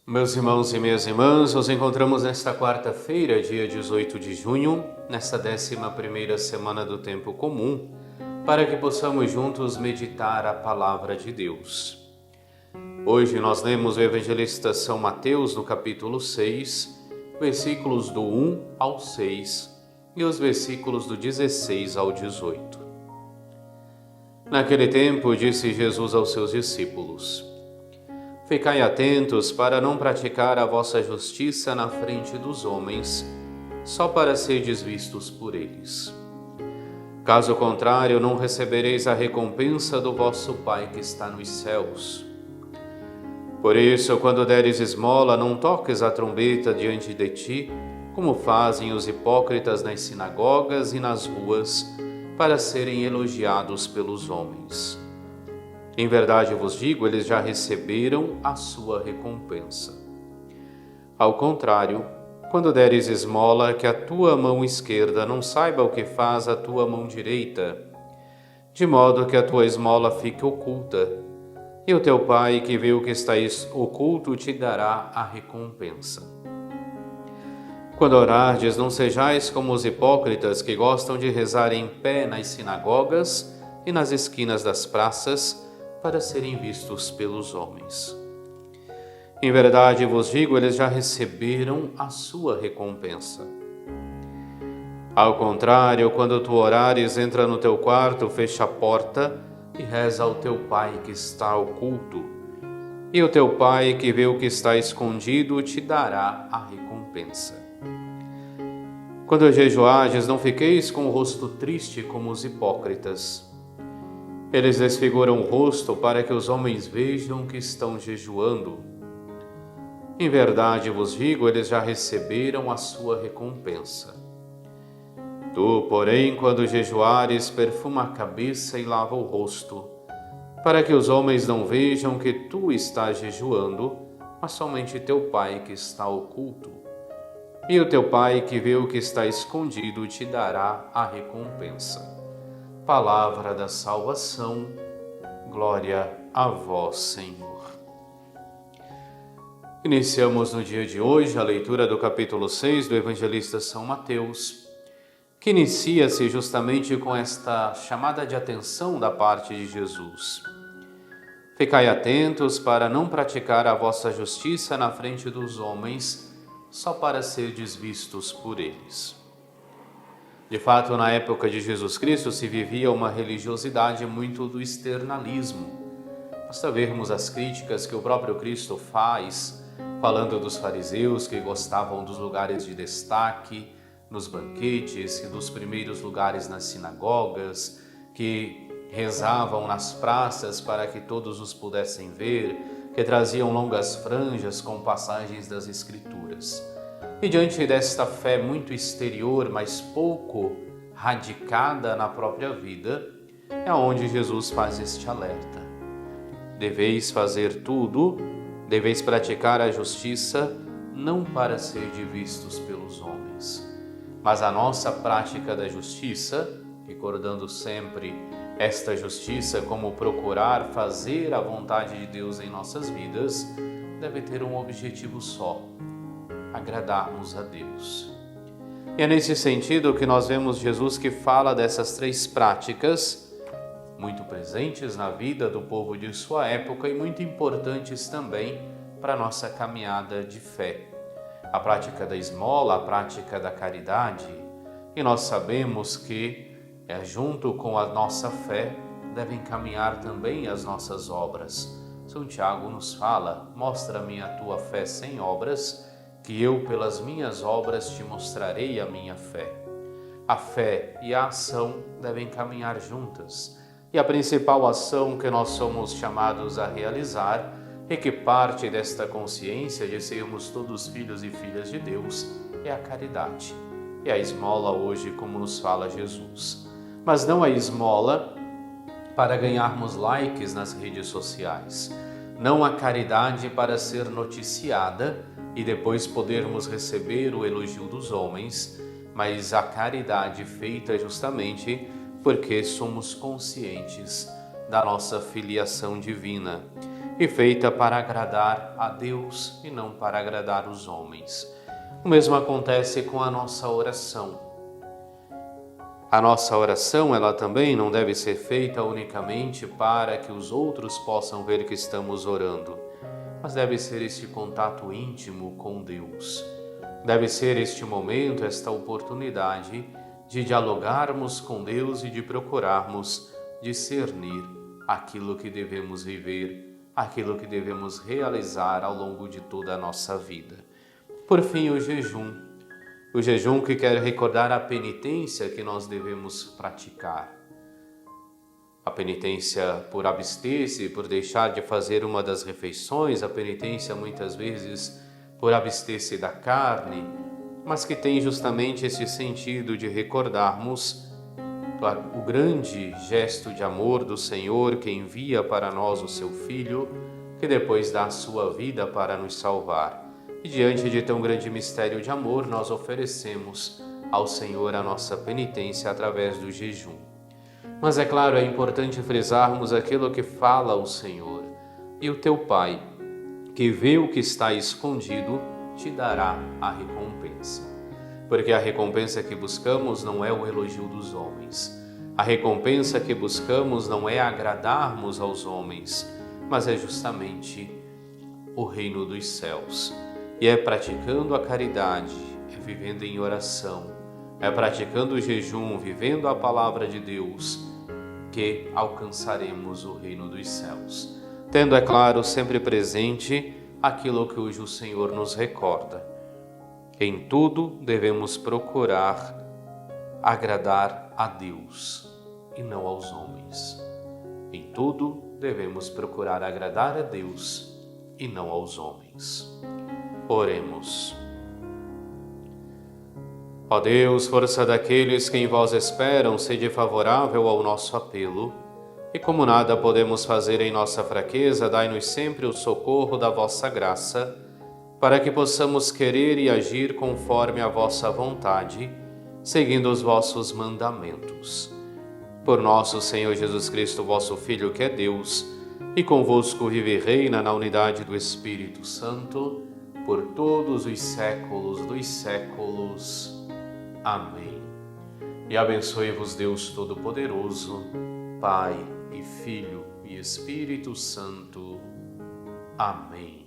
Meus irmãos e minhas irmãs, nos encontramos nesta quarta-feira, dia 18 de junho, nesta 11ª semana do Tempo Comum, para que possamos juntos meditar a Palavra de Deus. Hoje nós lemos o Evangelista São Mateus no capítulo 6, versículos do 1 ao 6 e os versículos do 16 ao 18. Naquele tempo disse Jesus aos seus discípulos: Ficai atentos para não praticar a vossa justiça na frente dos homens, só para serdes vistos por eles. Caso contrário, não recebereis a recompensa do vosso Pai que está nos céus. Por isso, quando deres esmola, não toques a trombeta diante de ti, como fazem os hipócritas nas sinagogas e nas ruas, para serem elogiados pelos homens. Em verdade vos digo, eles já receberam a sua recompensa. Ao contrário, quando deres esmola, que a tua mão esquerda não saiba o que faz a tua mão direita, de modo que a tua esmola fique oculta, e o teu Pai, que vê o que está oculto, te dará a recompensa. Quando orardes, não sejais como os hipócritas que gostam de rezar em pé nas sinagogas e nas esquinas das praças, para serem vistos pelos homens. Em verdade vos digo, eles já receberam a sua recompensa. Ao contrário, quando tu orares, entra no teu quarto, fecha a porta e reza ao teu Pai que está oculto. E o teu Pai que vê o que está escondido te dará a recompensa. Quando jejuardes, não fiqueis com o rosto triste como os hipócritas. Eles desfiguram o rosto para que os homens vejam que estão jejuando. Em verdade vos digo, eles já receberam a sua recompensa. Tu, porém, quando jejuares, perfuma a cabeça e lava o rosto, para que os homens não vejam que tu estás jejuando, mas somente teu Pai que está oculto. E o teu Pai que vê o que está escondido te dará a recompensa. Palavra da salvação, glória a vós, Senhor. Iniciamos no dia de hoje a leitura do capítulo 6 do Evangelista São Mateus, que inicia-se justamente com esta chamada de atenção da parte de Jesus. Ficai atentos para não praticar a vossa justiça na frente dos homens, só para serdes vistos por eles. De fato, na época de Jesus Cristo se vivia uma religiosidade muito do externalismo. Basta vermos as críticas que o próprio Cristo faz, falando dos fariseus que gostavam dos lugares de destaque, nos banquetes e dos primeiros lugares nas sinagogas, que rezavam nas praças para que todos os pudessem ver, que traziam longas franjas com passagens das Escrituras. E diante desta fé muito exterior, mas pouco radicada na própria vida, é onde Jesus faz este alerta. Deveis fazer tudo, deveis praticar a justiça, não para ser vistos pelos homens. Mas a nossa prática da justiça, recordando sempre esta justiça como procurar fazer a vontade de Deus em nossas vidas, deve ter um objetivo só: agradarmos a Deus. E é nesse sentido que nós vemos Jesus que fala dessas três práticas, muito presentes na vida do povo de sua época e muito importantes também para a nossa caminhada de fé. A prática da esmola, a prática da caridade. E nós sabemos que, junto com a nossa fé, devem caminhar também as nossas obras. São Tiago nos fala: mostra-me a tua fé sem obras, que eu, pelas minhas obras, te mostrarei a minha fé. A fé e a ação devem caminhar juntas. E a principal ação que nós somos chamados a realizar e que parte desta consciência de sermos todos filhos e filhas de Deus é a caridade. É a esmola hoje, como nos fala Jesus. Mas não a esmola para ganharmos likes nas redes sociais. Não a caridade para ser noticiada e depois podermos receber o elogio dos homens, mas a caridade feita justamente porque somos conscientes da nossa filiação divina. e feita para agradar a Deus e não para agradar os homens. O mesmo acontece com a nossa oração. A nossa oração, ela também não deve ser feita unicamente para que os outros possam ver que estamos orando, mas deve ser este contato íntimo com Deus. Deve ser este momento, esta oportunidade de dialogarmos com Deus e de procurarmos discernir aquilo que devemos viver, aquilo que devemos realizar ao longo de toda a nossa vida. Por fim, o jejum. O jejum que quer recordar a penitência que nós devemos praticar. A penitência por abster-se, por deixar de fazer uma das refeições, a penitência muitas vezes por abster-se da carne, mas que tem justamente esse sentido de recordarmos o grande gesto de amor do Senhor que envia para nós o seu Filho, que depois dá a sua vida para nos salvar. E diante de tão grande mistério de amor, nós oferecemos ao Senhor a nossa penitência através do jejum. Mas é claro, é importante frisarmos aquilo que fala o Senhor. E o teu Pai, que vê o que está escondido, te dará a recompensa. Porque a recompensa que buscamos não é o elogio dos homens. A recompensa que buscamos não é agradarmos aos homens, mas é justamente o reino dos céus. E é praticando a caridade, é vivendo em oração, é praticando o jejum, vivendo a palavra de Deus, que alcançaremos o reino dos céus. Tendo, é claro, sempre presente aquilo que hoje o Senhor nos recorda. Em tudo devemos procurar agradar a Deus e não aos homens. Em tudo devemos procurar agradar a Deus e não aos homens. Oremos. Ó Deus, força daqueles que em vós esperam, sede favorável ao nosso apelo, e como nada podemos fazer em nossa fraqueza, dai-nos sempre o socorro da vossa graça, para que possamos querer e agir conforme a vossa vontade, seguindo os vossos mandamentos. Por nosso Senhor Jesus Cristo, vosso Filho, que é Deus, e convosco vive e reina na unidade do Espírito Santo, por todos os séculos dos séculos. Amém. E abençoe-vos Deus Todo-Poderoso, Pai e Filho e Espírito Santo. Amém.